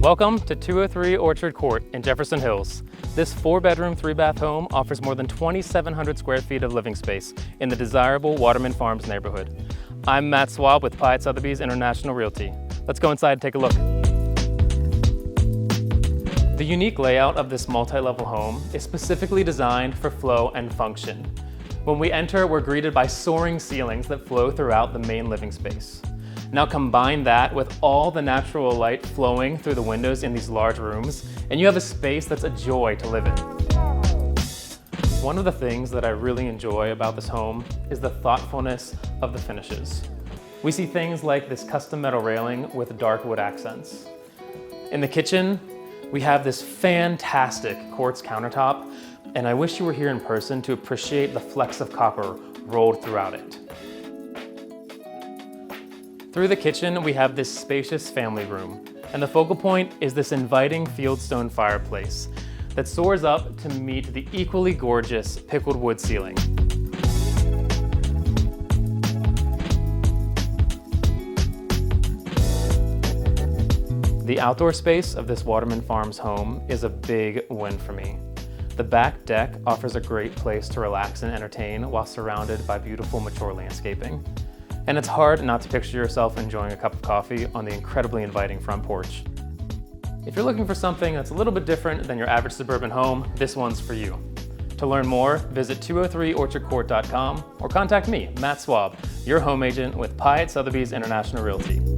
Welcome to 203 Orchard Court in Jefferson Hills. This 4-bedroom, 3-bath home offers more than 2,700 square feet of living space in the desirable Waterman Farms neighborhood. I'm Matt Swab with Piatt Sotheby's International Realty. Let's go inside and take a look. The unique layout of this multi-level home is specifically designed for flow and function. When we enter, we're greeted by soaring ceilings that flow throughout the main living space. Now combine that with all the natural light flowing through the windows in these large rooms, and you have a space that's a joy to live in. One of the things that I really enjoy about this home is the thoughtfulness of the finishes. We see things like this custom metal railing with dark wood accents. In the kitchen, we have this fantastic quartz countertop, and I wish you were here in person to appreciate the flecks of copper rolled throughout it. Through the kitchen, we have this spacious family room, and the focal point is this inviting fieldstone fireplace that soars up to meet the equally gorgeous pickled wood ceiling. The outdoor space of this Waterman Farms home is a big win for me. The back deck offers a great place to relax and entertain while surrounded by beautiful mature landscaping. And it's hard not to picture yourself enjoying a cup of coffee on the incredibly inviting front porch. If you're looking for something that's a little bit different than your average suburban home, this one's for you. To learn more, visit 203orchardcourt.com or contact me, Matt Swab, your home agent with Piatt Sotheby's International Realty.